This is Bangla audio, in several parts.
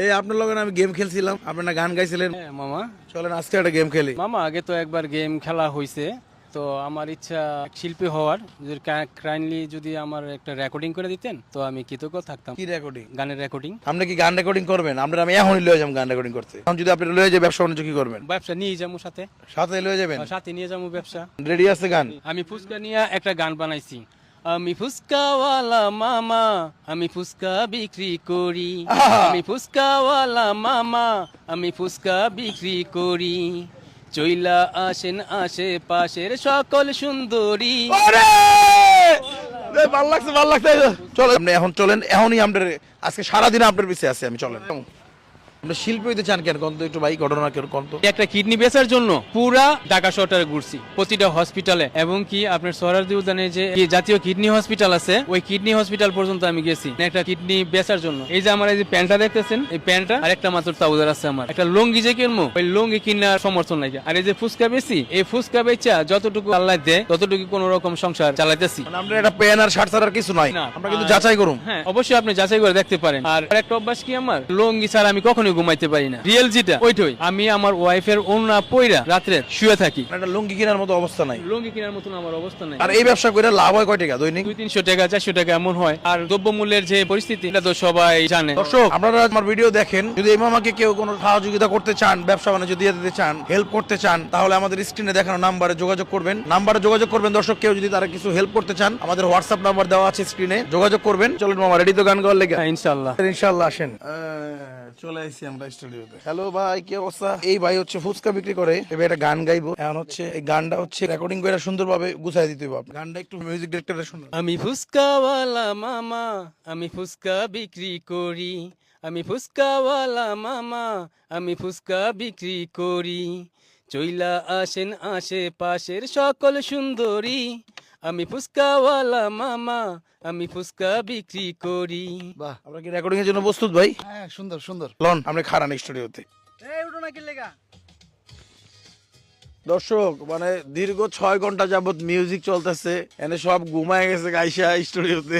এই আপনার লগে আমি গেম খেলছিলাম, আপনি না গান গাইছিলেন। হ্যাঁ মামা, চলেন আজকে একটা গেম খেলি। মামা আগে তো একবার গেম খেলা হয়েছে, তো আমার ইচ্ছা শিল্পী হওয়ার। যদি কাইন্ডলি যদি আমার একটা রেকর্ডিং করে দিতেন তো আমি কৃতজ্ঞ থাকতাম। কি রেকর্ডিং? গানের রেকর্ডিং। আপনি কি গান রেকর্ডিং করবেন? আমরা আমি এখনই লয়ে যাবো গান রেকর্ডিং করতে। এখন যদি আপনি লয়ে যাবেন ব্যবসা বাণিজ্য কি করবেন? ব্যবসা নিয়ে যাবো সাথে, সাথে লয়ে যাবেন? সাথে নিয়ে যাবো ব্যবসা। রেডি আছে গান? আমি ফুচকা নিয়ে একটা গান বানাইছি। আমি ফুচকাওয়ালা মামা, আমি ফুচকা বিক্রি করি। আমি ফুচকাওয়ালা মামা, আমি ফুচকা বিক্রি করি। চইলা আসেন আশেপাশের সকল সুন্দরী। ভাল লাগছে, ভাল লাগছে। চলো আপনি এখন চলেন, এখনই আপনার আজকে সারাদিন আপনার পিছিয়ে আছে আমি। চলেন। আপনি শিল্পী হইতে চান কেন কন্ত একটু ভাই, ঘটনা কেন কন্ত? একটা কিডনি বেচার জন্য পুরা ঢাকা শহরটারে ঘুরছি, প্রতিটা হসপিটালে, এবং কি আপনার সোহরাওয়ার্দী উদ্যানে যে জাতীয় কিডনি হসপিটাল আছে ওই কিডনি হসপিটাল পর্যন্ত আমি গেছি একটা কিডনি বেচার জন্য। এই যে আমার এই যে প্যান্টটা দেখতেছেন, এই প্যান্টটা আর একটা মাত্র ট্রাউজার আছে আমার। একটা লুঙ্গি যে কিনবো, ওই লুঙ্গি কিনার সমর্থন নাই। আর এই যে ফুচকা বেশি, এই ফুচকা বেচা যতটুকু আল্লাহ দেয় ততটুকু কোন রকম সংসার চালাইতেছি। মানে আমরা একটা প্যান আর শার্ট ছাড়ার কিছু নাই, না, আমরা কিন্তু যাচাই করুম। হ্যাঁ অবশ্যই আপনি যাচাই করে দেখতে পারেন। আর একটা অভ্যাস কি, আমার লুঙ্গি ছাড়া আমি কখনোই ঘুমাইতে পারি না। রিয়েল যেটা ওইটাই, আমি আমার ওয়াইফের ওড়না পইরা রাত্রে শুয়ে থাকি। একটা লুঙ্গি কেনার মতো অবস্থা নাই, লুঙ্গি কেনার মতন আমার অবস্থা নাই। আর এই ব্যবসা করে লাভ হয় কয় টাকা দৈনিক? 200-300 টাকা 400 টাকা এমন হয়। আর দ্রব্যমূল্যের যে পরিস্থিতি এটা তো সবাই জানে। দর্শক আপনারা আমার ভিডিও দেখেন, যদি এই মামাকে কেউ কোনো সহযোগিতা করতে চান, ব্যবসা বাণিজ্য দিয়ে দিতে চান, হেল্প করতে চান, তাহলে আমাদের স্ক্রিনে দেখানো নাম্বারে যোগাযোগ করবেন। দর্শক কেউ যদি তারা কিছু হেল্প করতে চান, আমাদের হোয়াটসঅ্যাপ নাম্বার দেওয়া আছে স্ক্রিনে, যোগাযোগ করবেন। চলুন মামা, রেডি তো গান গাওয়ার লেগে? ইনশাআল্লাহ ইনশাআল্লাহ। আসেন, চলে আসছি আমরা স্টুডিওতে। হ্যালো ভাই, কি অবস্থা? এই ভাই হচ্ছে ফুচকা বিক্রি করে, এবার একটা গান গাইবো। এখন হচ্ছে এই গানটা হচ্ছে রেকর্ডিং করে সুন্দরভাবে গুছাই দিতে হবে। গানটা একটু মিউজিক ডিরেক্টরের শুনুন। আমি ফুচকাওয়ালা মামা, আমি ফুচকা বিক্রি করি। আমি ফুচকাওয়ালা মামা, আমি ফুচকা বিক্রি করি। চইলা আসেন আশেপাশের সকল সুন্দরী। আমি ফুচকাওয়ালা মামা, আমি ফুচকা বিক্রি করি। বাহ, আমরা কি রেকর্ডিং এর জন্য প্রস্তুত ভাই? হ্যাঁ, সুন্দর সুন্দর। লন আমরা খারান স্টুডিওতে। দর্শক মানে দীর্ঘ 6 ঘন্টা যাবত মিউজিক চলতেছে, এনে সব ঘুমায় গেছে গাইসা স্টুডিওতে।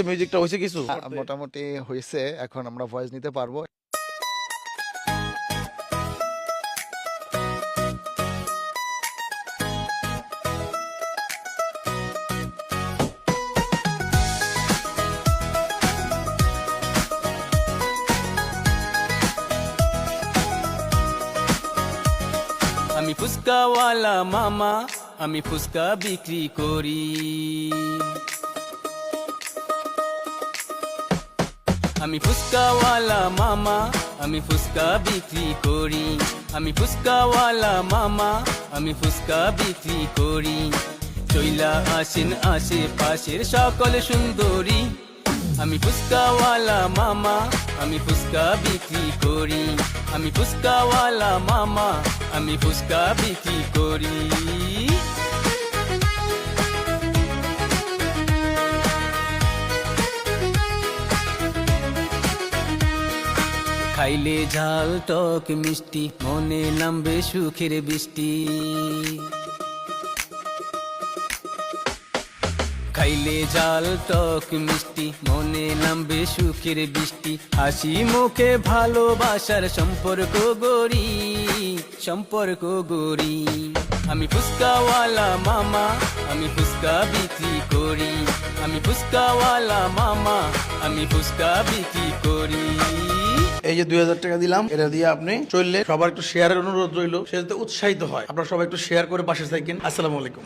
মিউজিকটা হয়েছে কিছু? মোটামুটি হয়েছে, এখন আমরা ভয়েস নিতে পারবো। আমি ফুচকাওয়ালা মামা, আমি ফুচকা বিক্রি করি। আমি ফুচকাওয়ালা মামা, আমি ফুচকা বিক্রি করি। আমি ফুচকাওয়ালা মামা, আমি ফুচকা বিক্রি করি। চইলা আসেন আশেপাশের সকল সুন্দরী। আমি ফুচকাওয়ালা মামা, আমি ফুচকা বিক্রি করি। আমি ফুচকাওয়ালা মামা, আমি ফুচকা বিক্রি করি। খাইলে ঝাল টক মিষ্টি, মনে নামবে সুখের বৃষ্টি। খাইলে ঝাল টক মিষ্টি, মনে নামবে সুখের বৃষ্টি। হাসি মুখে ভালোবাসার সম্পর্ক গড়ি, সম্পর্ক গড়ি। আমি ফুচকাওয়ালা মামা, আমি ফুচকা বিক্রি করি। আমি ফুচকাওয়ালা মামা, আমি ফুচকা বিক্রি করি। এই যে 2000 টাকা দিলাম, এটা দিয়ে আপনি চললে সবার একটু শেয়ারের অনুরোধ রইল, সে যাতে উৎসাহিত হয়। আপনারা সবাই একটু শেয়ার করে পাশে থাকেন। আসসালামু আলাইকুম।